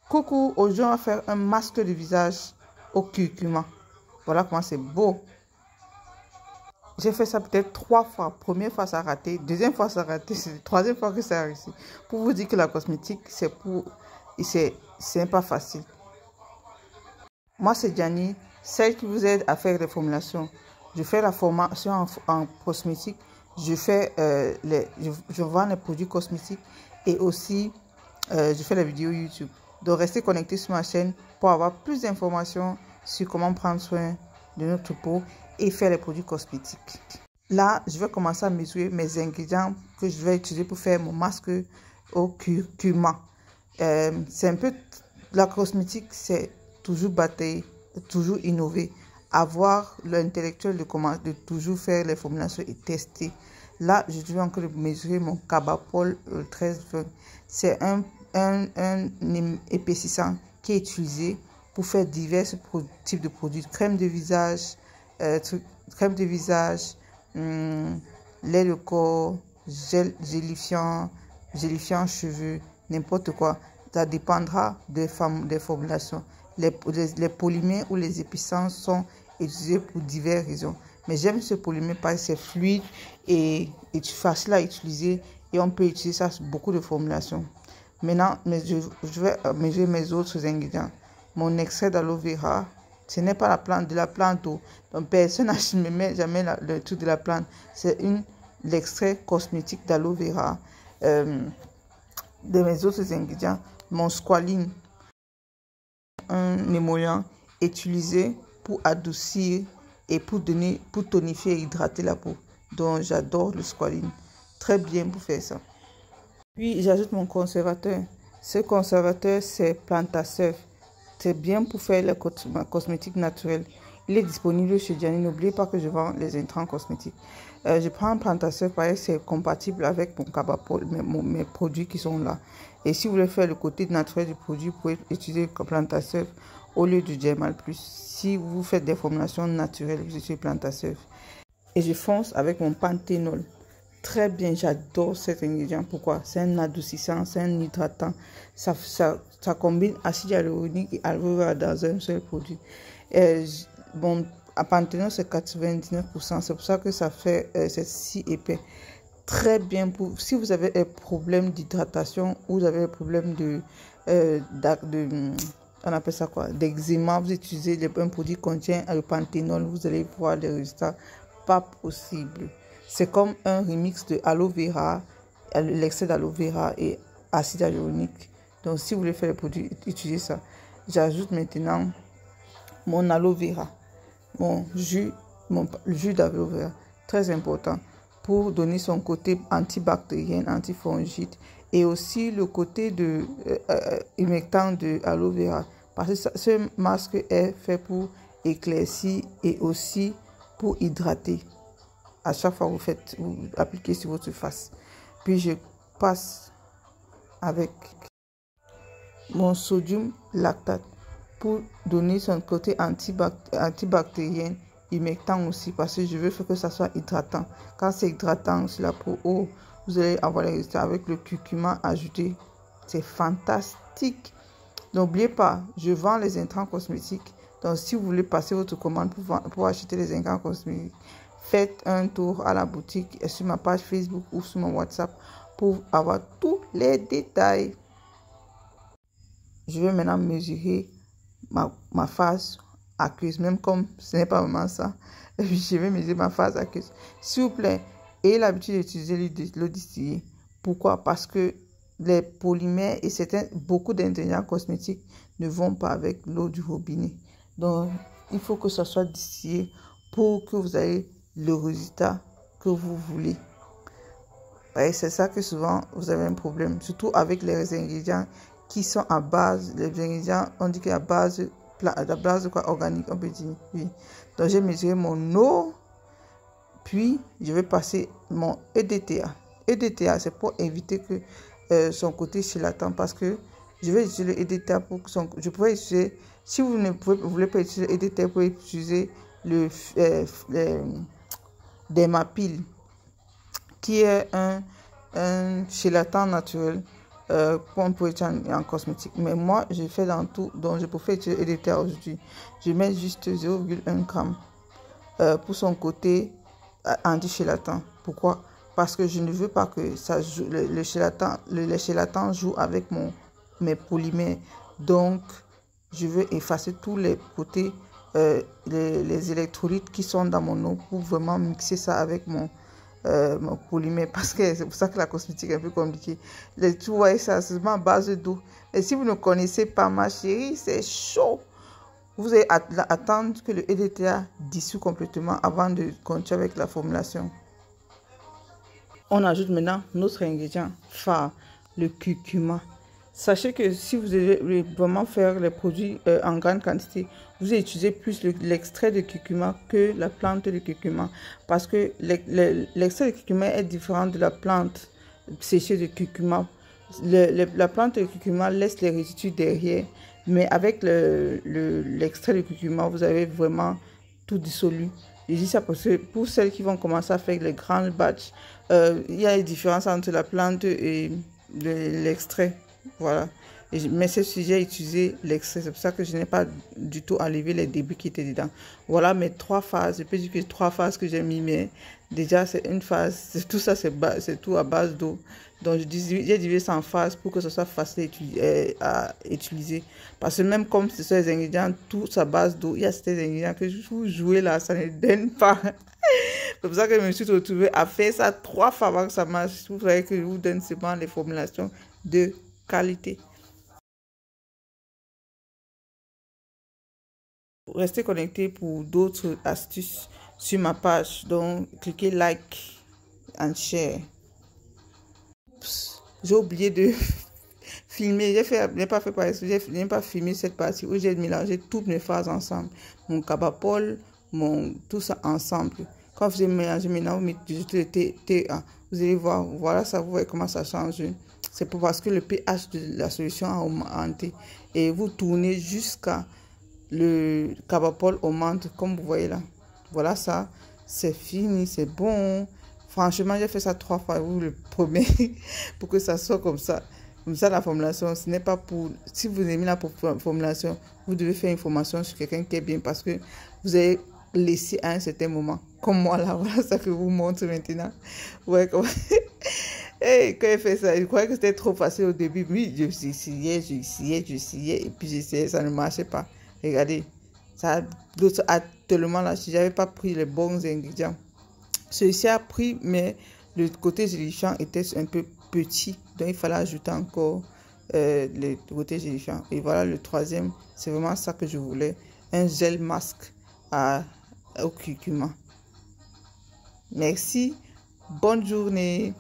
Coucou, aujourd'hui on va faire un masque de visage au curcuma. Voilà comment c'est beau. J'ai fait ça peut-être 3 fois. Première fois ça a raté, deuxième fois ça a raté, c'est la troisième fois que ça a réussi. Pour vous dire que la cosmétique, c'est pas facile. Moi c'est Gianni, celle qui vous aide à faire des formulations. Je fais la formation en cosmétique. Je vends les produits cosmétiques et aussi je fais la vidéo YouTube. Donc restez connectés sur ma chaîne pour avoir plus d'informations sur comment prendre soin de notre peau et faire les produits cosmétiques. Là, je vais commencer à mesurer mes ingrédients que je vais utiliser pour faire mon masque au curcuma. C'est un peu la cosmétique, c'est toujours batailler, toujours innover, avoir l'intellectuel de toujours faire les formulations et tester. Là, je vais encore mesurer mon Cabapol 1320. C'est un épaississant qui est utilisé pour faire divers types de produits. Crème de visage, lait de corps, gélifiant cheveux, n'importe quoi. Ça dépendra des formulations. Les polymères ou les épicences sont utilisés pour diverses raisons. Mais j'aime ce polymère parce que c'est fluide et facile à utiliser et on peut utiliser ça sur beaucoup de formulations. Maintenant, je vais mesurer mes autres ingrédients. Mon extrait d'aloe vera, ce n'est pas de la plante. Donc personne ne met jamais le truc de la plante. C'est l'extrait cosmétique d'aloe vera. De mes autres ingrédients, mon squalene, un émollient utilisé pour adoucir et pour tonifier et hydrater la peau. Donc j'adore le squalene. Très bien pour faire ça. Puis j'ajoute mon conservateur. Ce conservateur, c'est Plantasurf. C'est bien pour faire la cosmétique naturelle. Il est disponible chez Gianni. N'oubliez pas que je vends les intrants cosmétiques. Je prends Plantasurf parce que c'est compatible avec mon Cabapol, mes produits qui sont là. Et si vous voulez faire le côté naturel du produit, vous pouvez utiliser Plantasurf au lieu du Germal Plus. Si vous faites des formulations naturelles, vous utilisez Plantasurf. Et je fonce avec mon Panthénol. Très bien, j'adore cet ingrédient. Pourquoi? C'est un adoucissant, c'est un hydratant. Ça combine acide hyaluronique et aloe vera dans un seul produit. Bon, à Panthénol, c'est 99%. C'est pour ça que c'est si épais. Très bien pour si vous avez un problème d'hydratation ou vous avez un problème on appelle ça quoi, d'eczéma, vous utilisez un produit qui contient le Panthénol, vous allez voir des résultats pas possibles. C'est comme un remix de aloe vera, l'excès d'aloe vera et acide hyaluronique. Donc, si vous voulez faire le produit, utilisez ça. J'ajoute maintenant mon aloe vera, mon jus d'aloe vera, très important pour donner son côté antibactérien, antifongide et aussi le côté humectant de aloe vera. Parce que ce masque est fait pour éclaircir et aussi pour hydrater. À chaque fois vous appliquez sur votre face. Puis je passe avec mon sodium lactate pour donner son côté antibactérien, humectant aussi, parce que je veux que ça soit hydratant. Quand c'est hydratant sur la peau, vous allez avoir les résultats avec le curcuma ajouté. C'est fantastique. N'oubliez pas, je vends les intrants cosmétiques. Donc si vous voulez passer votre commande pour acheter les intrants cosmétiques, faites un tour à la boutique et sur ma page Facebook ou sur mon WhatsApp pour avoir tous les détails. Je vais maintenant mesurer ma phase aqueuse, même comme ce n'est pas vraiment ça. Je vais mesurer ma phase aqueuse. S'il vous plaît, ayez l'habitude d'utiliser l'eau distillée. Pourquoi? Parce que les polymères et beaucoup d'ingrédients cosmétiques ne vont pas avec l'eau du robinet. Donc, il faut que ça soit distillé pour que vous ayez le résultat que vous voulez. C'est ça que souvent vous avez un problème, surtout avec les ingrédients qui sont à base, les ingrédients, on dit qu'à base de quoi organique, on peut dire, oui. Donc j'ai mesuré mon eau, puis je vais passer mon EDTA. EDTA, c'est pour éviter que son côté charlatan, parce que je vais utiliser le EDTA pour que je pourrais utiliser, si vous ne voulez pas utiliser le EDTA, vous pouvez utiliser le Dermapil, qui est un charlatan naturel qu'on peut utiliser en cosmétique. Mais moi, je fais dans tout, donc je préfère utiliser EDTA aujourd'hui. Je mets juste 0,1 g pour son côté anti-chélatant. Pourquoi? Parce que je ne veux pas que ça joue, le chélatant joue avec mes polymères. Donc, je veux effacer tous les côtés, les électrolytes qui sont dans mon eau pour vraiment mixer ça avec mon polymère, parce que c'est pour ça que la cosmétique est un peu compliquée. Tu vois, ça c'est à base d'eau. Et si vous ne connaissez pas, ma chérie, c'est chaud. Vous allez attendre que le EDTA dissout complètement avant de continuer avec la formulation. On ajoute maintenant notre ingrédient phare, le curcuma. Sachez que si vous allez vraiment faire les produits en grande quantité, vous allez utiliser plus l'extrait de curcuma que la plante de curcuma. Parce que l'extrait de curcuma est différent de la plante séchée de curcuma. La plante de curcuma laisse les résidus derrière. Mais avec l'extrait de curcuma, vous avez vraiment tout dissolu. Je dis ça parce que pour celles qui vont commencer à faire les grands batchs, il y a une différence entre la plante et l'extrait. Voilà. Mais ce sujet, j'ai utilisé l'extrait. C'est pour ça que je n'ai pas du tout enlevé les débris qui étaient dedans. Voilà mes 3 phases. Je peux dire que 3 phases que j'ai mis, mais déjà, c'est une phase. Tout ça, c'est tout à base d'eau. Donc, j'ai divisé ça en phases pour que ce soit facile à utiliser. Parce que même comme ce sont les ingrédients, tout à base d'eau, il y a ces ingrédients que je vous jouer là, ça ne donne pas. C'est pour ça que je me suis retrouvée à faire ça 3 fois avant que ça marche. Vous voyez que je vous donne seulement les formulations de qualité. Restez connectés pour d'autres astuces sur ma page. Donc, cliquez like and share. J'ai oublié de filmer. Je n'ai pas fait par exemple, je n'ai pas filmé cette partie où j'ai mélangé toutes mes phases ensemble. Mon cabapol, tout ça ensemble. Quand vous mélangez maintenant, vous mettez le TA. Vous allez voir, voilà ça, vous voyez comment ça change. C'est parce que le pH de la solution a augmenté. Et vous tournez jusqu'à le cabapol augmente, comme vous voyez là. Voilà ça, c'est fini, c'est bon. Franchement, j'ai fait ça 3 fois, vous le promets, pour que ça soit comme ça. Comme ça, la formulation, ce n'est pas pour... Si vous aimez la formulation, vous devez faire une formation sur quelqu'un qui est bien, parce que vous avez laissé à un certain moment. Comme moi là, voilà ça que je vous montre maintenant. Ouais, comme... Hey, quand j'ai fait ça, je croyais que c'était trop facile au début. Oui, j'essayais, et puis j'essayais, ça ne marchait pas. Regardez, ça a tellement lâché. J'avais pas pris les bons ingrédients. Celui-ci a pris, mais le côté gélifiant était un peu petit. Donc, il fallait ajouter encore le côté gélifiant. Et voilà, le troisième, c'est vraiment ça que je voulais. Un gel masque au curcuma. Merci. Bonne journée.